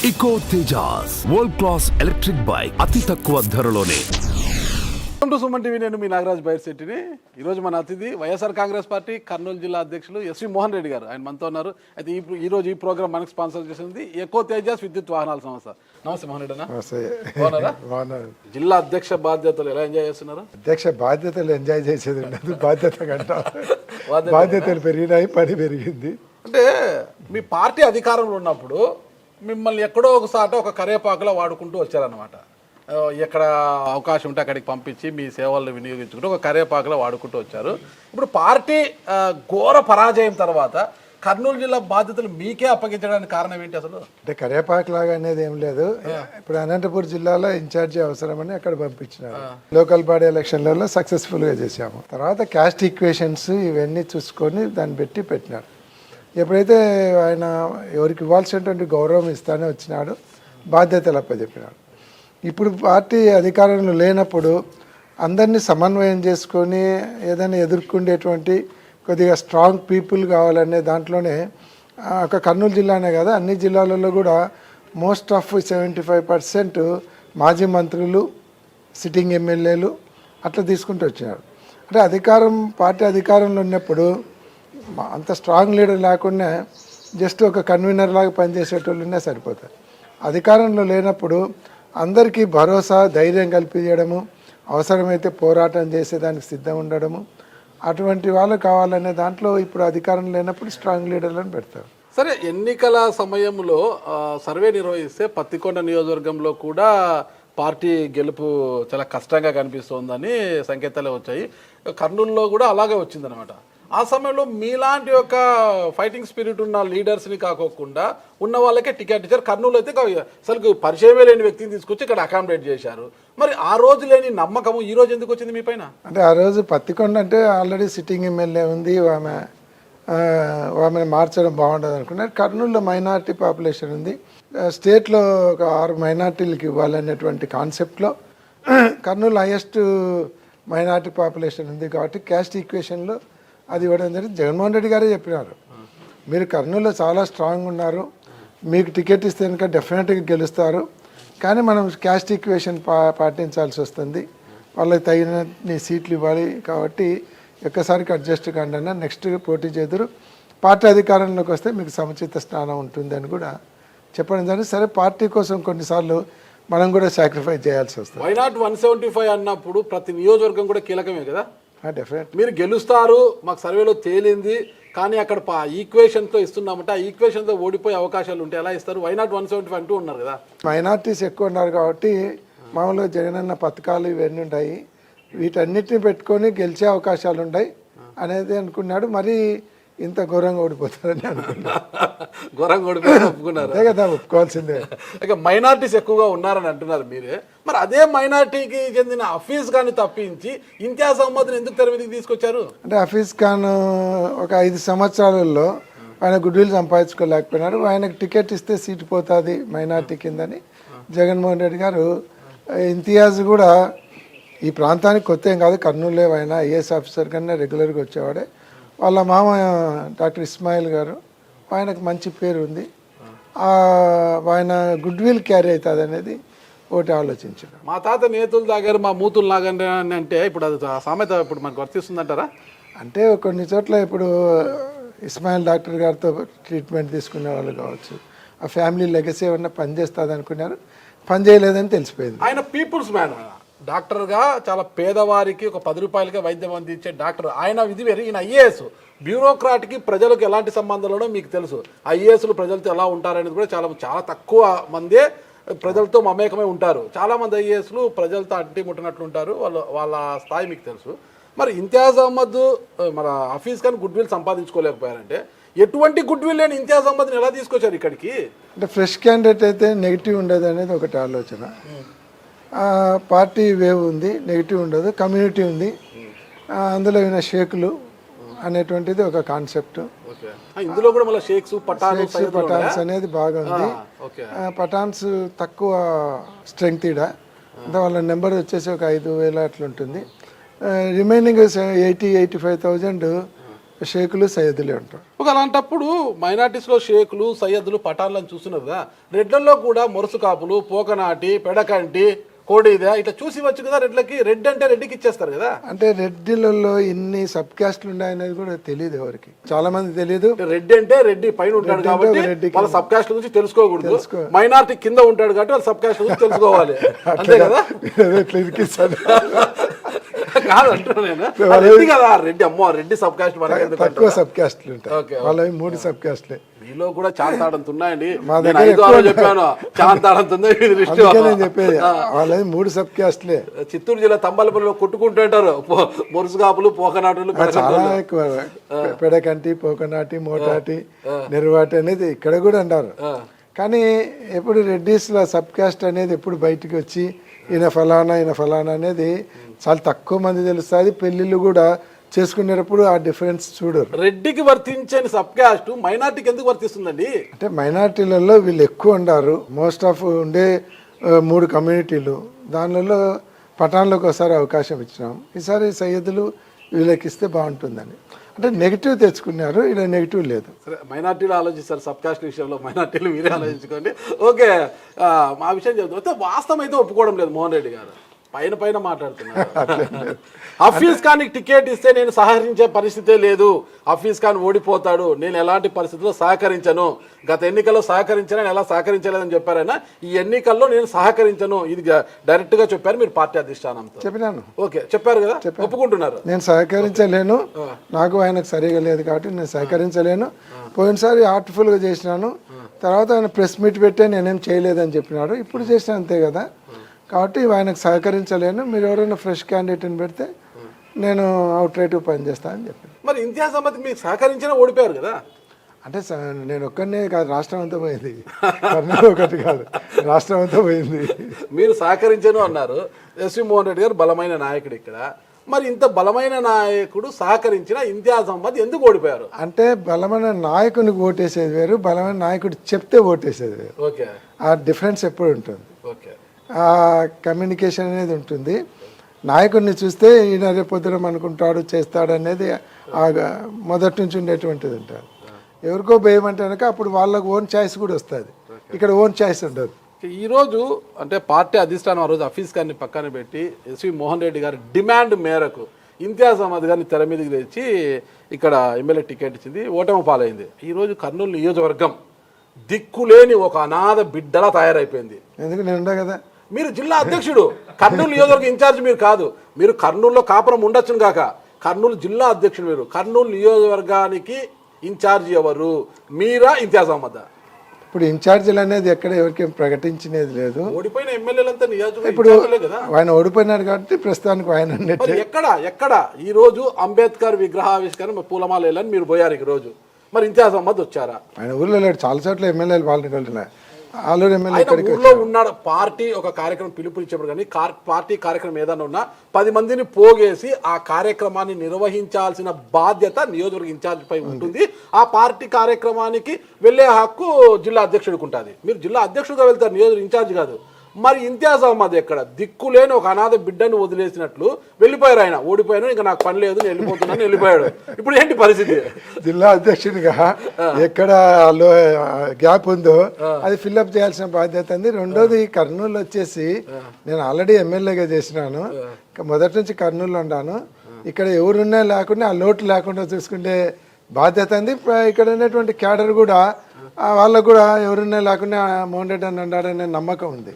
ఇకో Tejas world class electric bike అతి తక్కువ ధరలోనే. Welcome to Suman TV. నేను మీ నాగరాజ్ బైర్శెట్టిని. ఈరోజు మన అతిథి వైఎస్ఆర్ కాంగ్రెస్ పార్టీ కర్నూలు జిల్లా అధ్యక్షులు ఎస్వి మోహన్ రెడ్డి గారు. ఆయన మనతో ఉన్నారు. అయితే ఈరోజు ఈ ప్రోగ్రామ్ మనకు స్పాన్సర్ చేసింది ఎకో తేజాస్ విద్యుత్ వాహనాల సంస్థ. నమస్తే మోహన్ రెడ్డి అన్న. జిల్లా అధ్యక్ష బాధ్యతలు ఎలా ఎంజాయ్ చేస్తున్నారు? అధ్యక్ష బాధ్యతలు ఎంజాయ్ చేసేది ఉండదు, బాధ్యత కంట బాధ్యతలు పెరిగినాయి, పని పెరిగింది. అంటే మీ పార్టీ అధికారంలో ఉన్నప్పుడు మిమ్మల్ని ఎక్కడో ఒకసారి ఒక కరేపాకులో వాడుకుంటూ వచ్చారనమాట. ఎక్కడ అవకాశం ఉంటే అక్కడికి పంపించి మీ సేవలను వినియోగించుకుంటూ ఒక కరేపాకులో వాడుకుంటూ వచ్చారు. ఇప్పుడు పార్టీ ఘోర పరాజయం తర్వాత కర్నూలు జిల్లా బాధ్యతలు మీకే అప్పగించడానికి కారణం ఏంటి అసలు? అంటే కరేపాకు లాగా అనేది ఏం లేదు. ఇప్పుడు అనంతపురం జిల్లాలో ఇన్ఛార్జి అవసరమని అక్కడ పంపించినారు. లోకల్ బాడీ ఎలక్షన్లలో సక్సెస్ఫుల్ గా చేశాము. తర్వాత క్యాస్ట్ ఈక్వేషన్స్ ఇవన్నీ చూసుకొని దాన్ని పెట్టినారు. ఎప్పుడైతే ఆయన ఎవరికి ఇవ్వాల్సినటువంటి గౌరవం ఇస్తానే వచ్చినాడు, బాధ్యతలు అప్పచెప్పినాడు. ఇప్పుడు పార్టీ అధికారంలో లేనప్పుడు అందరినీ సమన్వయం చేసుకొని ఏదైనా ఎదుర్కొండేటువంటి కొద్దిగా స్ట్రాంగ్ పీపుల్ కావాలనే దాంట్లోనే ఒక కర్నూలు జిల్లానే కదా, అన్ని జిల్లాలలో కూడా మోస్ట్ ఆఫ్ 75% మాజీ మంత్రులు, సిట్టింగ్ ఎమ్మెల్యేలు అట్లా తీసుకుంటూ వచ్చినారు. అంటే పార్టీ అధికారంలో ఉన్నప్పుడు అంత స్ట్రాంగ్ లీడర్ లేకుండా జస్ట్ ఒక కన్వీనర్ లాగా పనిచేసేటోళ్ళునే సరిపోతారు. అధికారంలో లేనప్పుడు అందరికీ భరోసా, ధైర్యం కల్పించడము, అవసరమైతే పోరాటం చేసేదానికి సిద్ధం ఉండడము, అటువంటి వాళ్ళు కావాలనే దాంట్లో ఇప్పుడు అధికారం లేనప్పుడు స్ట్రాంగ్ లీడర్లను పెడతారు. సరే, ఎన్నికల సమయంలో సర్వే నిర్వహిస్తే పత్తికొండ నియోజకవర్గంలో కూడా పార్టీ గెలుపు చాలా కష్టంగా కనిపిస్తోందని సంకేతాలే వచ్చాయి. కర్నూలులో కూడా అలాగే వచ్చిందనమాట. ఆ సమయంలో మీలాంటి ఒక ఫైటింగ్ స్పిరిట్ ఉన్న లీడర్స్ని కాకోకుండా ఉన్న వాళ్ళకే టికెట్ ఇచ్చారు. కర్నూలు అయితే అసలు పరిచయమే లేని వ్యక్తిని తీసుకొచ్చి ఇక్కడ అకామిడేట్ చేశారు. మరి ఆ రోజు లేని నమ్మకము ఈ రోజు ఎందుకు వచ్చింది మీ పైన? అంటే ఆ రోజు పత్తికొండ అంటే ఆల్రెడీ సిట్టింగ్ ఎమ్మెల్యే ఉంది, ఆమెను మార్చడం బాగుంటుంది అనుకున్నారు. కర్నూలులో మైనారిటీ పాపులేషన్ ఉంది, స్టేట్లో ఒక 6 మైనార్టీలకు ఇవ్వాలనేటువంటి కాన్సెప్ట్లో కర్నూలు హైయెస్ట్ మైనారిటీ పాపులేషన్ ఉంది కాబట్టి క్యాస్ట్ ఈక్వేషన్లో అది ఇవ్వడం జరిగింది. జగన్మోహన్ రెడ్డి గారే చెప్పినారు, మీరు కర్నూలులో చాలా స్ట్రాంగ్ ఉన్నారు, మీకు టికెట్ ఇస్తే కనుక డెఫినెట్గా గెలుస్తారు, కానీ మనం క్యాస్ట్ ఈక్వేషన్ పాటించాల్సి వస్తుంది, వాళ్ళకి తగిన సీట్లు ఇవ్వాలి కాబట్టి ఒక్కసారికి అడ్జస్ట్ కండి, నెక్స్ట్ పోటీ చేదురు, పార్టీ అధికారంలోకి వస్తే మీకు సముచిత స్థానం ఉంటుంది అని కూడా చెప్పడం జరిగింది. సరే, పార్టీ కోసం కొన్నిసార్లు మనం కూడా సాక్రిఫైస్ చేయాల్సి వస్తుంది. వై నాట్ 175 అన్నప్పుడు ప్రతి నియోజకవర్గం కూడా కీలకమే కదా. డెఫినెట్ మీరు గెలుస్తారు, మాకు సర్వేలో తేలింది, కానీ అక్కడ ఈక్వేషన్తో ఇస్తున్నామంటే ఆ ఈక్వేషన్తో ఓడిపోయే అవకాశాలు ఉంటాయి. ఎలా ఇస్తారు? వై నాట్ 175 అంటూ ఉన్నారు కదా. మైనార్టీస్ ఎక్కువ ఉన్నారు కాబట్టి మామూలుగా జగనన్న పథకాలు ఇవన్నీ ఉంటాయి, వీటన్నిటిని పెట్టుకొని గెలిచే అవకాశాలు ఉంటాయి అనేది అనుకున్నాడు. మరి ఇంత ఘోరంగా ఓడిపోతారని అనుకున్నారు. ఘోరంగా ఓడిపోయి ఒప్పుకున్నారు. అదే కదా, ఒప్పుకోవాల్సిందే. ఇక మైనార్టీస్ ఎక్కువగా ఉన్నారని అంటున్నారు మీరే. మరి అదే మైనార్టీకి చెందిన హఫీజ్ ఖాన్ తప్పించి ఇంతియాజ్ అహ్మద్ని ఎందుకు తెర మీదకి తీసుకొచ్చారు? అంటే హఫీజ్ ఖాన్ ఒక 5 సంవత్సరాలలో ఆయన గుడ్ విల్ సంపాదించుకోలేకపోయినారు. ఆయనకు టికెట్ ఇస్తే సీటు పోతుంది మైనార్టీ కిందని జగన్మోహన్ రెడ్డి గారు. ఇంతియాజ్ కూడా ఈ ప్రాంతానికి కొత్త ఏం కాదు, కర్నూలులో ఆయన ఐఏఎస్ ఆఫీసర్ కన్నా రెగ్యులర్గా వచ్చేవాడే. వాళ్ళ మామ డాక్టర్ ఇస్మాయిల్ గారు, ఆయనకు మంచి పేరు ఉంది, ఆయన గుడ్ విల్ క్యారీ అవుతుంది అనేది ఒకటి ఆలోచించారు. మా తాత నేతులు తాగారు, మా మూతులు లాగండి అంటే ఇప్పుడు అది సామెత ఇప్పుడు మనకు వర్తిస్తుందంటారా? అంటే కొన్ని చోట్ల ఇప్పుడు ఇస్మాయిల్ డాక్టర్ గారితో ట్రీట్మెంట్ తీసుకునే వాళ్ళు కావచ్చు, ఆ ఫ్యామిలీ లెగసీ ఏమన్నా పనిచేస్తుంది అనుకున్నారు, పని చేయలేదని తెలిసిపోయింది. ఆయన పీపుల్స్ మ్యాన్, డాక్టర్గా చాలా పేదవారికి ఒక 10 రూపాయలకే వైద్యం అందించే డాక్టర్ ఆయన. ఇది వేరు. ఈయన ఐఏఎస్, బ్యూరోక్రాట్కి ప్రజలకు ఎలాంటి సంబంధాలు మీకు తెలుసు. ఐఏఎస్లు ప్రజలతో ఎలా ఉంటారనేది కూడా చాలా తక్కువ మందే ప్రజలతో మమేకమై ఉంటారు. చాలామంది ఐఏఎస్లు ప్రజలతో అంటి ముట్టినట్లు ఉంటారు, వాళ్ళ స్థాయి మీకు తెలుసు. మరి ఇంతియాజ్ అహ్మద్ మన హఫీజ్ ఖాన్ గుడ్ విల్ సంపాదించుకోలేకపోయారంటే ఎటువంటి గుడ్ విల్ లేని ఇంతియాజ్ అహ్మద్ని ఎలా తీసుకొచ్చారు ఇక్కడికి? అంటే ఫ్రెష్ క్యాండిడేట్ అయితే నెగిటివ్ ఉండదు అనేది ఒకటి ఆలోచన. పార్టీ వేవ్ ఉంది, నెగిటివ్ ఉండదు, కమ్యూనిటీ ఉంది, అందులో అయిన షేకులు అనేటువంటిది ఒక కాన్సెప్ట్. ఇందులో కూడా మళ్ళీ షేక్స్ పఠాన్స్ అనేది బాగా ఉంది. పఠాన్స్ తక్కువ స్ట్రెంగ్త్ ఇడ, అంటే వాళ్ళ నెంబర్ వచ్చేసి ఒక 5,000 అట్లా ఉంటుంది. రిమైనింగ్ 80,000-85,000 షేకులు సయ్యదులే ఉంటారు. ఒక అలాంటప్పుడు మైనార్టీస్లో షేకులు సయ్యద్దులు పఠాన్లను చూస్తున్నారు కదా, రెడ్లలో కూడా మొరసు కాపులు పోకనాటి పెడకంటి కోడిదా ఇట్లా చూసి వచ్చు కదా. రెడ్లకి రెడ్ అంటే రెడ్డికి ఇచ్చేస్తారు కదా. అంటే రెడ్డిలలో ఇన్ని సబ్ క్యాస్ట్లు ఉన్నాయనేది కూడా తెలియదు ఎవరికి, చాలా మంది తెలియదు. రెడ్డి అంటే రెడ్డి పైన ఉంటాడు కాబట్టి రెడ్డికి వాళ్ళ సబ్ కాస్ట్ గురించి తెలుసుకోకూడదు, మైనార్టీ కింద ఉంటాడు కాబట్టి వాళ్ళ సబ్ కాస్ట్ గురించి తెలుసుకోవాలి, అంతే కదా. ఎట్లా ఇరికిస్తాడు కాదు అంటున్నా నేను, రెడ్డి కదా, రెడ్డి అమ్మో రెడ్డి సబ్ కాస్ట్ తక్కువ సబ్ క్యాస్ట్లు ఉంటాయి, వాళ్ళవి 3 సబ్ క్యాస్ట్లే. మీలో కూడా చాంతాడంత ఉన్నాయండి, మా దగ్గర చెప్పాను చాంతాడంత ఉంది. నేను చెప్పేది వాళ్ళవి 3 సబ్ క్యాస్ట్లే. చిత్తూరు జిల్లా తంబాలపల్లిలో కొట్టుకుంటుంటారు మొరుసు కాపులు పోకనాటులు చాలా ఎక్కువ, పెడకంటి పోకనాటి మోటాటి నెరవాటి అనేది ఇక్కడ కూడా అంటారు. కానీ ఎప్పుడు రెడ్డిస్లో సబ్ క్యాస్ట్ అనేది ఎప్పుడు బయటికి వచ్చి ఈయన ఫలానా అనేది చాలా తక్కువ మంది తెలుస్తుంది. పెళ్ళిళ్ళు కూడా చేసుకునేటప్పుడు ఆ డిఫరెన్స్ చూడరు. రెడ్డికి వర్తించని సబ్ క్యాస్ట్ మైనార్టీకి ఎందుకు వర్తిస్తుందండి? అంటే మైనార్టీలలో వీళ్ళు ఎక్కువ ఉండారు. మోస్ట్ ఆఫ్ ఉండే 3 కమ్యూనిటీలు, దానిలో పఠాన్లోకి ఒకసారి అవకాశం ఇచ్చినాం, ఈసారి సయ్యదులు వీళ్ళకి ఇస్తే బాగుంటుందని. అంటే నెగిటివ్ తెచ్చుకున్నారు, ఇలా నెగిటివ్ లేదు. సరే మైనార్టీలు ఆలోచిస్తారు, సబ్ కాస్ట్ విషయంలో మైనార్టీలు మీరే ఆలోచించుకోండి. ఓకే, మా విషయం చెబుతా వాస్తవం అయితే ఒప్పుకోవడం లేదు మోహన్ రెడ్డి గారు, పైన మాట్లాడుతున్నారు. హఫీజ్ ఖాన్ టికెట్ ఇస్తే నేను సహకరించే పరిస్థితే లేదు, హఫీజ్ ఖాన్ ఓడిపోతాడు, నేను ఎలాంటి పరిస్థితుల్లో సహకరించను, గత ఎన్నికల్లో సహకరించాను, ఎలా సహకరించలేదని చెప్పారైనా, ఈ ఎన్నికల్లో నేను సహకరించను, ఇది డైరెక్ట్ గా చెప్పారు మీరు పార్టీ అధిష్టానంతో. చెప్పినాను. ఓకే చెప్పారు కదా, ఒప్పుకుంటున్నారు. నేను సహకరించలేను, నాకు ఆయనకు సరిగా లేదు కాబట్టి నేను సహకరించలేను. పోయినసారి ఆర్ట్ఫుల్గా చేసినాను, తర్వాత ఆయన ప్రెస్ మీట్ పెట్టే నేనేం చేయలేదని చెప్పినాడు, ఇప్పుడు చేసిన అంతే కదా. కాబట్టి ఆయనకు సహకరించలేను, మీరు ఎవరైనా ఫ్రెష్ క్యాండిడేట్ని పెడితే నేను అవుట్ రైట్ పనిచేస్తానని చెప్పాను. మరి ఇంతియాజ్ అహ్మద్ మీకు సహకరించినా ఓడిపోయారు కదా. అంటే నేను ఒక్కనే కాదు, రాష్ట్రం అంతా పోయింది, కర్నూలు ఒకటి కాదు, రాష్ట్రం అంతా పోయింది. మీరు సహకరించను అన్నారు. ఎస్వి మోహన్ రెడ్డి గారు బలమైన నాయకుడు ఇక్కడ, మరి ఇంత బలమైన నాయకుడు సహకరించిన ఇంతియాజ్ అహ్మద్ ఎందుకు ఓడిపోయారు? అంటే బలమైన నాయకునికి ఓటేసేది వేరు, బలమైన నాయకుడు చెప్తే ఓటేసేది వేరు. ఓకే, ఆ డిఫరెన్స్ ఎప్పుడు ఉంటుంది. ఓకే, ఆ కమ్యూనికేషన్ అనేది ఉంటుంది. నాయకుడిని చూస్తే ఈయన రేపొద్దున అనుకుంటాడు చేస్తాడు అనేది మొదటి నుంచి ఉండేటువంటిది ఉంటుంది. ఎవరికో భయం అంటే కనుక అప్పుడు వాళ్ళకు ఓన్ ఛాయిస్ కూడా వస్తుంది, ఇక్కడ ఓన్ ఛాయిస్ ఉండదు. ఈరోజు అంటే పార్టీ అధిష్టానం ఆ రోజు హఫీజ్ ఖాన్ని పక్కన పెట్టి ఎస్వి మోహన్ రెడ్డి గారి డిమాండ్ మేరకు ఇంతియాజ్ అహ్మద్ గారిని తెర మీదకి తెచ్చి ఇక్కడ ఎమ్మెల్యే టికెట్ ఇచ్చింది, ఓటమి పాలైంది. ఈరోజు కర్నూలు నియోజకవర్గం దిక్కులేని ఒక అనాథ బిడ్డలా తయారైపోయింది. ఎందుకు నేను ఉండా కదా. మీరు జిల్లా అధ్యక్షుడు, కర్నూలు నియోజకవర్గ ఇన్ఛార్జ్ మీరు కాదు, మీరు కర్నూలులో కాపురం ఉండొచ్చును కాక, కర్నూలు జిల్లా అధ్యక్షుడు మీరు. కర్నూలు నియోజకవర్గానికి ఇన్ఛార్జ్ ఎవరు, మీరా ఇంతియాజ్ అహ్మద్? ఇప్పుడు ఇన్ఛార్జీలు అనేది ఎక్కడ ఎవరికి ప్రకటించినది లేదు. ఓడిపోయిన ఎమ్మెల్యేలంతా ఇప్పుడు ఆయన ఓడిపోయినాడు కాబట్టి ప్రస్తుతానికి ఆయన ఎక్కడ ఈ రోజు అంబేద్కర్ విగ్రహావిష్కరణ పూలమాల వేయాలని మీరు పోయారు ఈ రోజు, మరి ఇంతియాజ్ అహ్మద్ వచ్చారా? ఆయన ఊర్లో లేడు, చాలా చోట్ల ఎమ్మెల్యేలు పాల్గొంటున్నారు. ఆలూరు ఎమ్మెల్యే ఊర్లో ఉన్నాడు. పార్టీ ఒక కార్యక్రమం పిలుపునిచ్చేప్పుడు కానీ పార్టీ కార్యక్రమం ఏదైనా ఉన్నా 10 మందిని పోగేసి ఆ కార్యక్రమాన్ని నిర్వహించాల్సిన బాధ్యత నియోజకవర్గ ఇన్ఛార్జ్ పై ఉంటుంది. ఆ పార్టీ కార్యక్రమానికి వెళ్లే హక్కు జిల్లా అధ్యక్షుడికి ఉంటుంది. మీరు జిల్లా అధ్యక్షుడిగా వెళ్తారు, నియోజకవర్గ ఇన్ఛార్జ్ కాదు. మరి ఇంతియాజ్ అహ్మద్ ఎక్కడ? దిక్కులేని ఒక అనాథ బిడ్డను వదిలేసినట్లు వెళ్ళిపోయారు. ఆయన ఓడిపోయాను, ఇంకా నాకు పని లేదు, నేను వెళ్ళిపోతున్నాను, వెళ్ళిపోయాడు. ఇప్పుడు ఏంటి పరిస్థితి? జిల్లా అధ్యక్షుడిగా ఎక్కడ గ్యాప్ ఉందో అది ఫిల్అప్ చేయాల్సిన బాధ్యత ఉంది. రెండోది కర్నూలు వచ్చేసి నేను ఆల్రెడీ ఎమ్మెల్యేగా చేసినాను, మొదటి నుంచి కర్నూలులో ఉన్నాను. ఇక్కడ ఎవరున్నా లేకుండా ఆ లోటు లేకుండా చూసుకుంటే బాధ్యత ఉంది. ఇక్కడ ఉన్నటువంటి క్యాడర్ కూడా వాళ్ళకు కూడా ఎవరున్నా లేకుండా మోహన్ రెడ్డి అని అన్నాడనే నమ్మకం ఉంది.